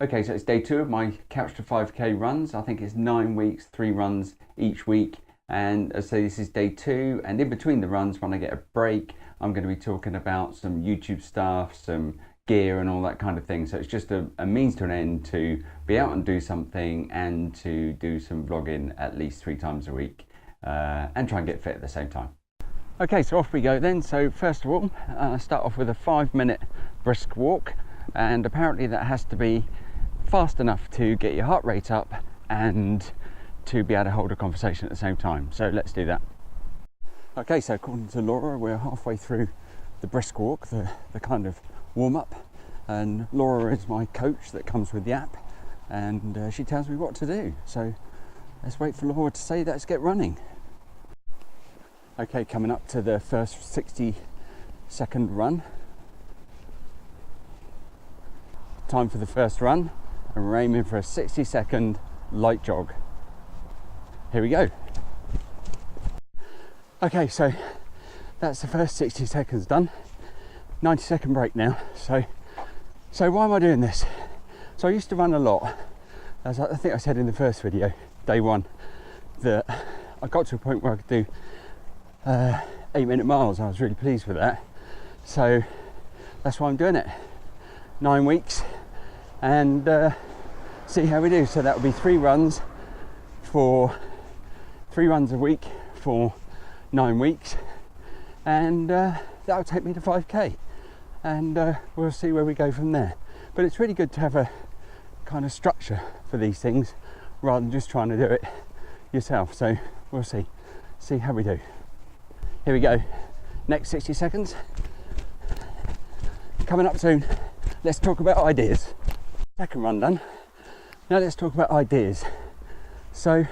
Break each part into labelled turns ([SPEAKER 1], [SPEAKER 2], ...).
[SPEAKER 1] Okay, so it's day 2 of my Couch to 5K runs. I think it's 9 weeks, 3 runs each week. And so this is day 2, and in between the runs, when I get a break, I'm going to be talking about some YouTube stuff, some gear and all that kind of thing. So it's just a means to an end to be out and do something, and to do some vlogging at least 3 times a week, and try and get fit at the same time. Okay, so off we go then. So first of all, start off with a 5-minute brisk walk, and apparently that has to be fast enough to get your heart rate up and to be able to hold a conversation at the same time. So let's do that. Okay, so according to Laura, we're halfway through the brisk walk, the kind of warm-up, and Laura is my coach that comes with the app, and she tells me what to do. So let's wait for Laura to say let's get running. Okay, coming up to the first 60-second run. Time for the first run, and we're aiming for a 60-second light jog. Here we go. Okay, so that's the first 60 seconds done. 90-second break now. So why am I doing this? So I used to run a lot. As I think I said in the first video, day 1, that I got to a point where I could do 8-minute miles. I was really pleased with that. So that's why I'm doing it. 9 weeks, and see how we do. So that will be 3 runs a week for 9 weeks, and that will take me to 5k, and we'll see where we go from there. But it's really good to have a kind of structure for these things rather than just trying to do it yourself. So we'll see how we do. Here we go. Next 60 seconds coming up soon. Let's talk about ideas. Second run done. Now let's talk about ideas. So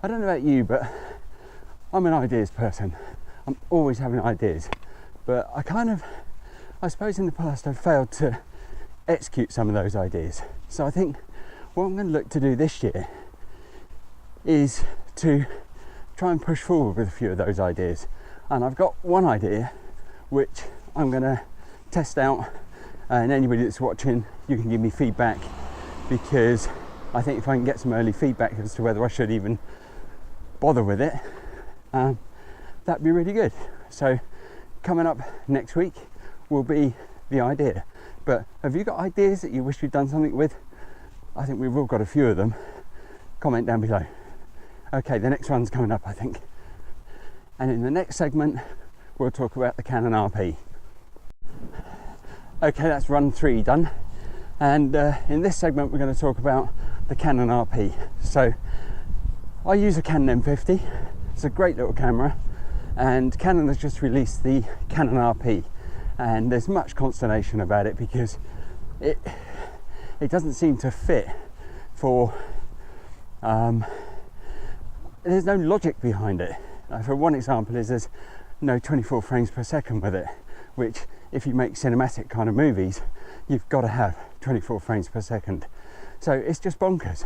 [SPEAKER 1] I don't know about you, but I'm an ideas person. I'm always having ideas, but I suppose in the past I've failed to execute some of those ideas. So I think what I'm going to look to do this year is to try and push forward with a few of those ideas. And I've got one idea which I'm going to test out, and anybody that's watching, you can give me feedback, because I think if I can get some early feedback as to whether I should even bother with it, that'd be really good. So coming up next week will be the idea. But have you got ideas that you wish you'd done something with? I think we've all got a few of them. Comment down below. Okay, the next one's coming up, I think. And in the next segment, we'll talk about the Canon RP. Okay, that's run 3 done. And in this segment, we're going to talk about the Canon RP. So I use a Canon M50. It's a great little camera, and Canon has just released the Canon RP, and there's much consternation about it because it doesn't seem to fit for there's no logic behind it. For one example is there's no 24 frames per second with it, which if you make cinematic kind of movies, you've got to have 24 frames per second. So it's just bonkers.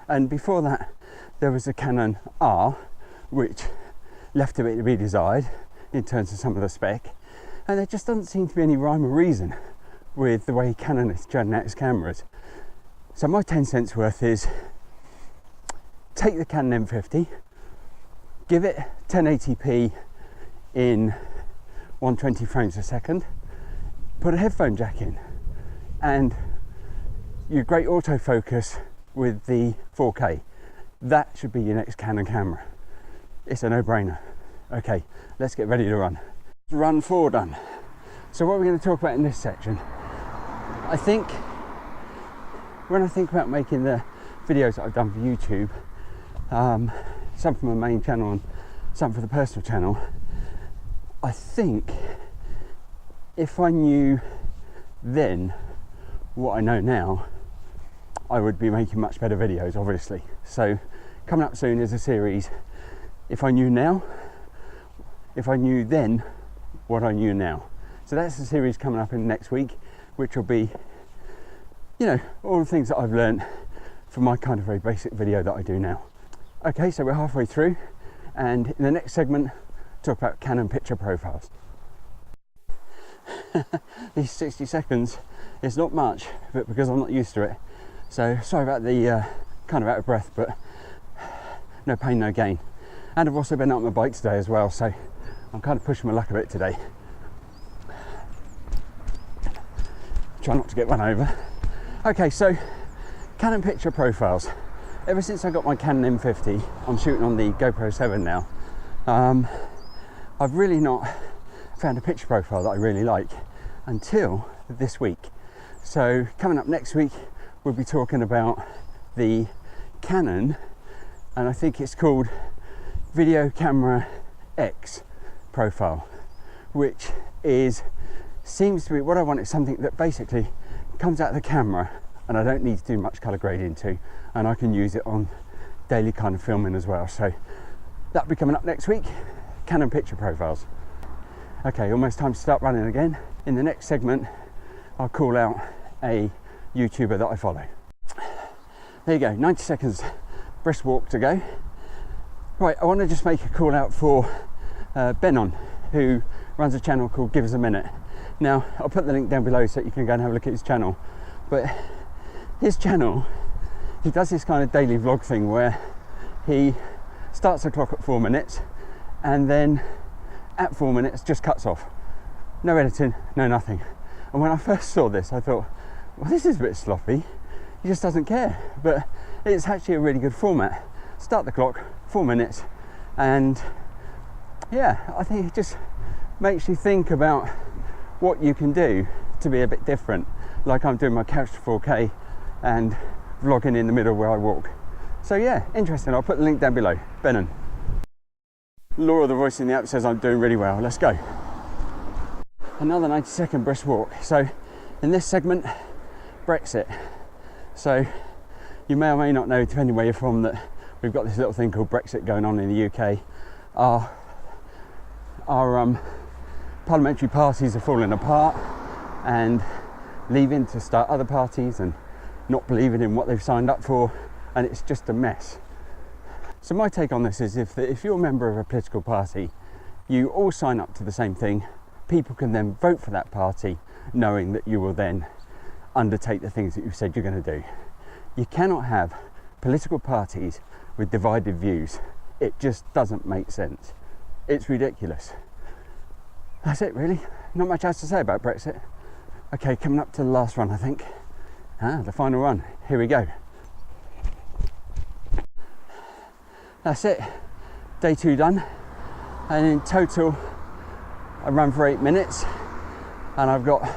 [SPEAKER 1] And before that, there was a Canon R, which left a bit to be desired in terms of some of the spec. And there just doesn't seem to be any rhyme or reason with the way Canon is churning out its cameras. So my 10 cents worth is take the Canon M50, give it 1080p in 120 frames a second, put a headphone jack in, and your great autofocus with the 4K. That should be your next Canon camera. It's a no-brainer. Okay, let's get ready to run. Run 4 done. So what we're going to talk about in this section, I think when I think about making the videos that I've done for YouTube, some for my main channel and some for the personal channel, I think if I knew then what I know now, I would be making much better videos, obviously. So coming up soon is a series, if I knew then what I knew now. So that's the series coming up in next week, which will be, you know, all the things that I've learned from my kind of very basic video that I do now. Okay, so we're halfway through, and in the next segment, talk about Canon picture profiles. these 60 seconds is not much, but because I'm not used to it. So sorry about the kind of out of breath, but no pain, no gain. And I've also been out on my bike today as well, so I'm kind of pushing my luck a bit today. Try not to get run over. Okay, so Canon picture profiles. Ever since I got my Canon M50, I'm shooting on the GoPro 7 now. I've really not found a picture profile that I really like until this week. So coming up next week, we'll be talking about the Canon, and I think it's called Video Camera X profile, which seems to be what I want. Is something that basically comes out of the camera and I don't need to do much color grading to, and I can use it on daily kind of filming as well. So that'll be coming up next week, Canon picture profiles. Okay, almost time to start running again. In the next segment, I'll call out a YouTuber that I follow. There you go, 90 seconds brisk walk to go. Right, I want to just make a call out for Benon, who runs a channel called GivesAMinute. Now, I'll put the link down below so you can go and have a look at his channel. But his channel, he does this kind of daily vlog thing where he starts the clock at 4 minutes and then at 4 minutes just cuts off. No editing, no nothing. And when I first saw this, I thought, well, this is a bit sloppy. He just doesn't care. But it's actually a really good format. Start the clock, 4 minutes, and yeah, I think it just makes you think about what you can do to be a bit different. Like I'm doing my couch to 4K and vlogging in the middle where I walk. So yeah, interesting. I'll put the link down below. Benon. Laura, the voice in the app, says I'm doing really well. Let's go. Another 90-second brisk walk. So in this segment, Brexit. So you may or may not know, depending where you're from, that we've got this little thing called Brexit going on in the UK. Our parliamentary parties are falling apart and leaving to start other parties and not believing in what they've signed up for, and it's just a mess. So my take on this is if you're a member of a political party, you all sign up to the same thing. People can then vote for that party knowing that you will then undertake the things that you've said you're going to do. You cannot have political parties with divided views. It just doesn't make sense. It's ridiculous. That's it, really. Not much else to say about Brexit. Okay, coming up to the last run, I think. The final run. Here we go. That's it. Day 2 done. And in total, I ran for 8 minutes. And I've got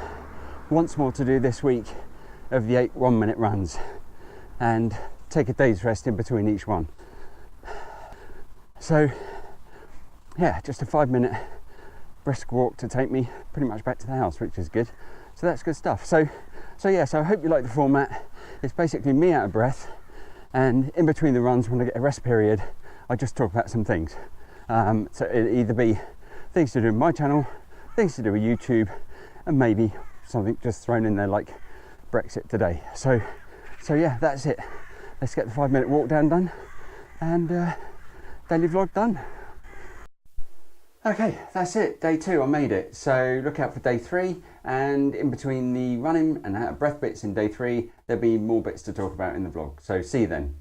[SPEAKER 1] once more to do this week of the 8 1-minute runs. And take a day's rest in between each one. So, yeah, just a 5-minute brisk walk to take me pretty much back to the house, which is good. So that's good stuff. So I hope you like the format. It's basically me out of breath, and in between the runs, when I get a rest period, I just talk about some things. So it'll either be things to do with my channel, things to do with YouTube, and maybe something just thrown in there like Brexit today. So yeah, that's it. Let's get the 5-minute walk down done, and daily vlog done. Okay, that's it. Day 2, I made it. So look out for day 3, and in between the running and out of breath bits in day 3, there'll be more bits to talk about in the vlog. So see you then.